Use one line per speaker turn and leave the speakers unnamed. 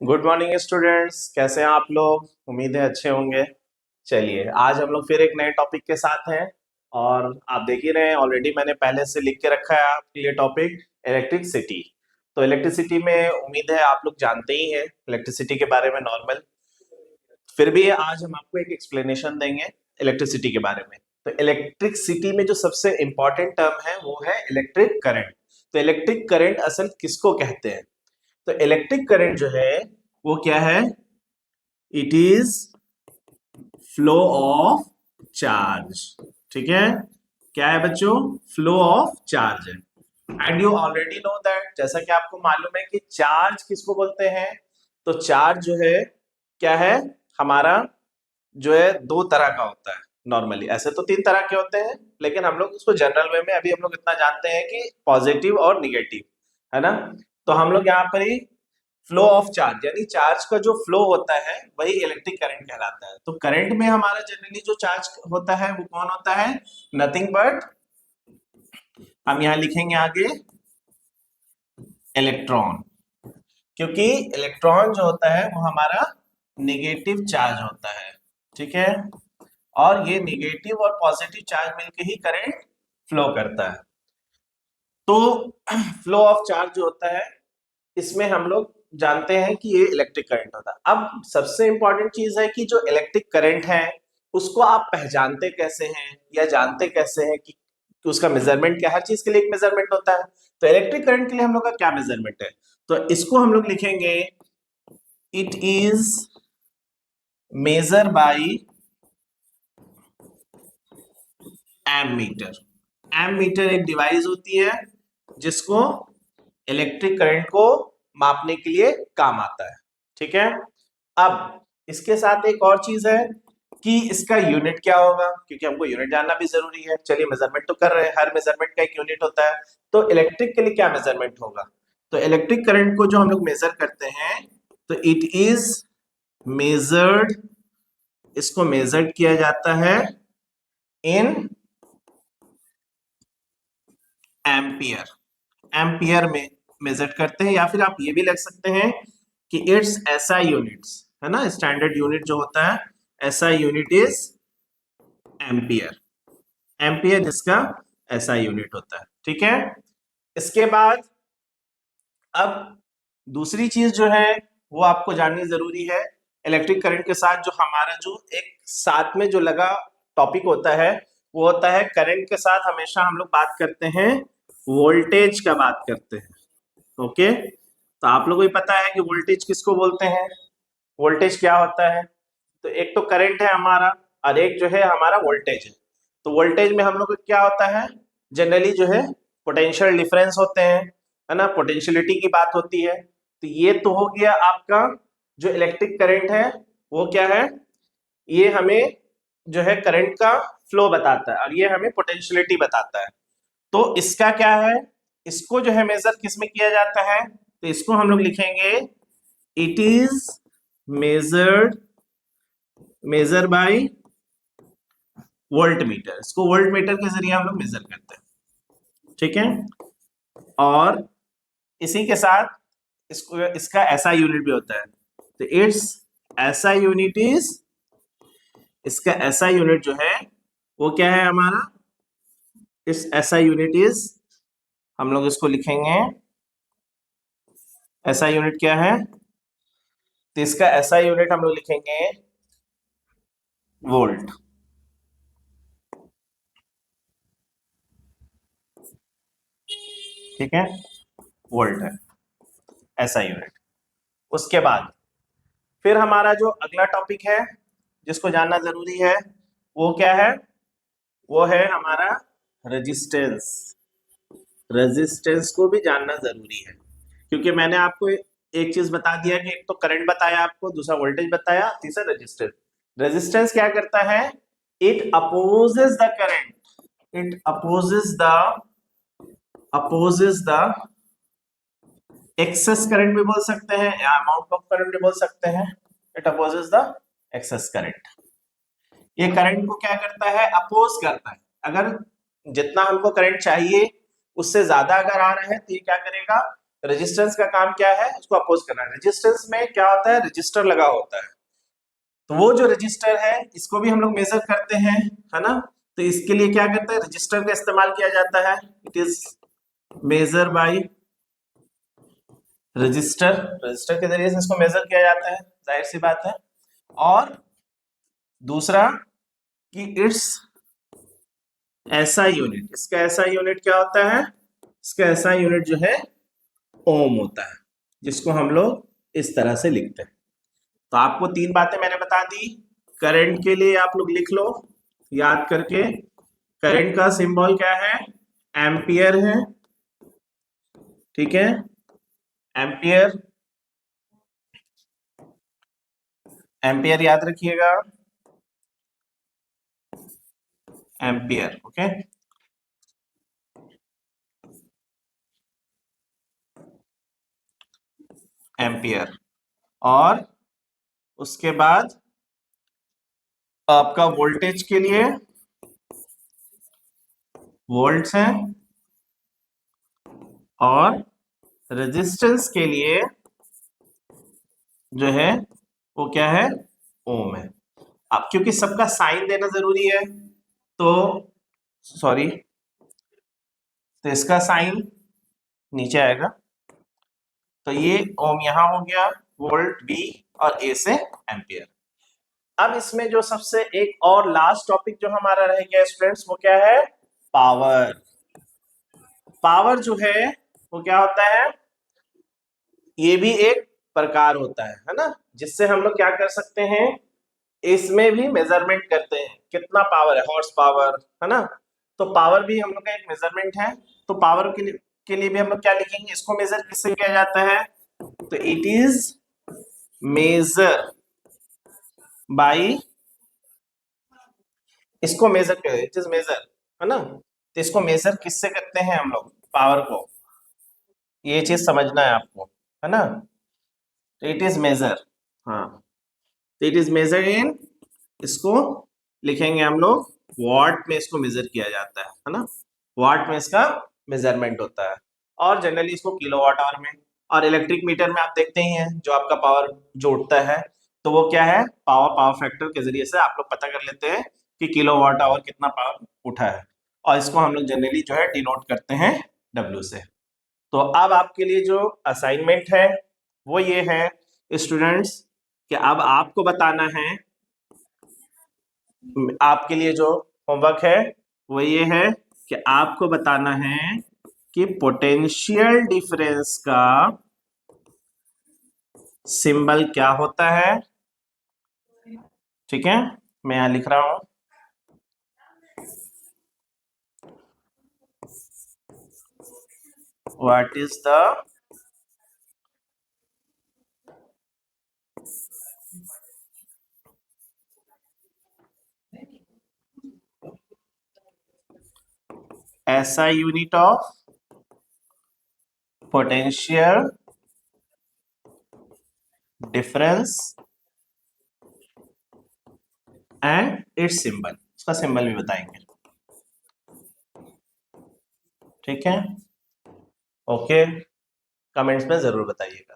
Good morning students, कैसे हैं आप लोग। उम्मीद है अच्छे होंगे। चलिए, आज हम लोग फिर एक नए टॉपिक के साथ हैं। और आप देख ही रहे हैं, ऑलरेडी मैंने पहले से लिख के रखा है आपके लिए टॉपिक इलेक्ट्रिसिटी। तो इलेक्ट्रिसिटी में उम्मीद है आप लोग जानते ही हैं इलेक्ट्रिसिटी के बारे में नॉर्मल। फिर भी आज हम आपको एक एक्सप्लेनेशन देंगे इलेक्ट्रिसिटी के बारे में। तो इलेक्ट्रिसिटी में जो सबसे इंपॉर्टेंट टर्म है वो है इलेक्ट्रिक करंट। तो इलेक्ट्रिक करंट असल किसको कहते हैं? तो इलेक्ट्रिक करंट जो है वो क्या है? It is flow of charge. ठीक है, क्या है बच्चों? फ्लो ऑफ चार्ज है। And you already know that, जैसा कि आपको मालूम है कि चार्ज किसको बोलते हैं। तो चार्ज जो है क्या है हमारा, जो है दो तरह का होता है। नॉर्मली ऐसे तो तीन तरह के होते हैं, लेकिन हम लोग उसको जनरल वे में अभी हम लोग इतना जानते हैं कि पॉजिटिव और निगेटिव, है ना। तो हम लोग यहाँ पर ही फ्लो ऑफ चार्ज, यानी चार्ज का जो फ्लो होता है वही इलेक्ट्रिक करंट कहलाता है। तो करंट में हमारा जनरली जो चार्ज होता है वो कौन होता है? नथिंग बट, हम यहाँ लिखेंगे आगे इलेक्ट्रॉन। क्योंकि इलेक्ट्रॉन जो होता है वो हमारा निगेटिव चार्ज होता है। ठीक है, और ये निगेटिव और पॉजिटिव चार्ज मिलके ही करंट फ्लो करता है। तो फ्लो ऑफ चार्ज जो होता है इसमें हम लोग जानते हैं कि ये इलेक्ट्रिक करंट होता है। अब सबसे इंपॉर्टेंट चीज है कि जो इलेक्ट्रिक करंट है उसको आप पहचानते कैसे हैं या जानते कैसे हैं कि उसका मेजरमेंट क्या है। हर चीज के लिए एक मेजरमेंट होता है। तो इलेक्ट्रिक करंट के लिए हम लोग का क्या मेजरमेंट है? तो इसको हम लोग लिखेंगे, it is measure by ammeter. Ammeter एक डिवाइस होती है जिसको इलेक्ट्रिक करंट को मापने के लिए काम आता है। ठीक है, अब इसके साथ एक और चीज है कि इसका यूनिट क्या होगा, क्योंकि हमको यूनिट जानना भी जरूरी है। चलिए, मेजरमेंट तो कर रहे हैं, हर मेजरमेंट का एक यूनिट होता है। तो इलेक्ट्रिक के लिए क्या मेजरमेंट होगा? तो इलेक्ट्रिक करंट को जो हम लोग मेजर करते हैं, तो इट इज मेजर्ड, इसको मेजर्ड किया जाता है इन एम्पियर। एम्पियर में मेजर करते हैं, या फिर आप ये भी लिख सकते हैं कि इट्स एसआई यूनिट्स, है ना। स्टैंडर्ड यूनिट जो होता है SI unit is ampere. Ampere इसका एसआई यूनिट होता है। ठीक है, इसके बाद अब दूसरी चीज जो है वो आपको जाननी जरूरी है। इलेक्ट्रिक करंट के साथ जो हमारा जो एक साथ में जो लगा टॉपिक होता है वो होता है, करंट के साथ हमेशा हम लोग बात करते हैं वोल्टेज का बात करते हैं। ओके, तो आप लोगों को पता है कि वोल्टेज किसको बोलते हैं, वोल्टेज क्या होता है। तो एक तो करंट है हमारा और एक जो है हमारा वोल्टेज है। तो वोल्टेज में हम लोग को क्या होता है, जनरली जो है पोटेंशियल डिफरेंस होते हैं, है ना, पोटेंशियलिटी की बात होती है। तो ये तो हो गया आपका जो इलेक्ट्रिक करंट है वो क्या है, ये हमें जो है करंट का फ्लो बताता है और ये हमें पोटेंशियलिटी बताता है। तो इसका क्या है, इसको जो है मेजर किस में किया जाता है? तो इसको हम लोग लिखेंगे, it is measured, measure by volt meter. इसको वोल्ट मीटर के जरिए हम लोग मेजर करते हैं। ठीक है, और इसी के साथ इसको इसका ऐसा यूनिट भी होता है। तो इट्स ऐसा यूनिट इज, इसका ऐसा यूनिट जो है वो क्या है हमारा, इस ऐसा यूनिट इज, हम लोग इसको लिखेंगे, ऐसा यूनिट क्या है, तो इसका ऐसा यूनिट हम लोग लिखेंगे वोल्ट। ठीक है, वोल्ट है ऐसा यूनिट। उसके बाद फिर हमारा जो अगला टॉपिक है जिसको जानना जरूरी है वो क्या है, वो है हमारा रेजिस्टेंस। रेजिस्टेंस को भी जानना जरूरी है, क्योंकि मैंने आपको एक चीज बता दिया कि एक तो करंट बताया आपको, दूसरा वोल्टेज बताया, तीसरा रेजिस्टेंस। रेजिस्टेंस क्या करता है? It opposes the current, it opposes the excess current भी बोल सकते हैं या अमाउंट ऑफ करंट भी बोल सकते हैं। It opposes the excess current. ये करंट को क्या करता है? अपोज करता है। अगर जितना हमको करंट चाहिए उससे ज्यादा अगर आ रहा है तो ये क्या करेगा? रेजिस्टेंस का काम क्या है, उसको अपोज करना है। रेजिस्टेंस में क्या होता है, रजिस्टर लगा होता है, तो वो जो रजिस्टर है इसको भी हम लोग मेजर करते हैं, है ना। तो इसके लिए क्या करते हैं, रजिस्टर का इस्तेमाल किया जाता है। It is measure by register, register के जरिए से इसको मेजर किया जाता है, जाहिर सी बात है। और दूसरा कि इट्स एसआई यूनिट, इसका एसआई यूनिट क्या होता है, इसका एसआई यूनिट जो है ओम होता है, जिसको हम लोग इस तरह से लिखते हैं। तो आपको तीन बातें मैंने बता दी। करंट के लिए आप लोग लिख लो याद करके, करंट का सिंबल क्या है, एम्पियर है, ठीक है, एम्पियर, एम्पियर याद रखिएगा, एम्पियर, ओके। एम्पियर, और उसके बाद आपका वोल्टेज के लिए वोल्ट्स है, और रेजिस्टेंस के लिए जो है वो क्या है, ओम है। अब क्योंकि सबका साइन देना जरूरी है, तो सॉरी, तो इसका साइन नीचे आएगा, तो ये ओम यहां हो गया, वोल्ट बी, और ए से एम्पियर। अब इसमें जो सबसे एक और लास्ट टॉपिक जो हमारा रह गया स्टूडेंट्स, वो क्या है, पावर। पावर जो है वो क्या होता है, ये भी एक प्रकार होता है ना, जिससे हम लोग क्या कर सकते हैं, इसमें भी मेजरमेंट करते हैं, कितना पावर है, हॉर्स पावर, है ना। तो पावर भी हम लोग का एक मेजरमेंट है। तो पावर के लिए भी हम लोग क्या लिखेंगे, इसको मेजर किससे किया जाता है, तो इट इज मेजर बाई, इसको मेजर कर, इट इज मेजर, है ना। तो इसको मेजर किससे करते हैं हम लोग, पावर को, ये चीज समझना है आपको, है ना। तो इट इज मेजर, हाँ, तो इट इज मेजर इन, इसको लिखेंगे हम लोग वॉट में, इसको मेजर किया जाता है ना, वॉट में इसका मेजरमेंट होता है, और जनरली इसको किलोवाट आवर में। और इलेक्ट्रिक मीटर में आप देखते ही हैं, जो आपका पावर जोड़ता है, तो वो क्या है, पावर फैक्टर के जरिए से आप लोग पता कर लेते हैं कि किलोवाट आवर कितना पावर उठा है, और इसको हम लोग जनरली जो है डिनोट करते हैं डब्ल्यू से। तो अब आपके लिए जो असाइनमेंट है वो ये है स्टूडेंट्स, कि अब आपको बताना है, आपके लिए जो होमवर्क है वो ये है कि आपको बताना है कि पोटेंशियल डिफरेंस का सिंबल क्या होता है, ठीक है। मैं यहां लिख रहा हूं, what is the SI unit of potential difference and it's symbol, इसका सिंबल भी बताएंगे, ठीक है। ओके, कमेंट्स में जरूर बताइएगा।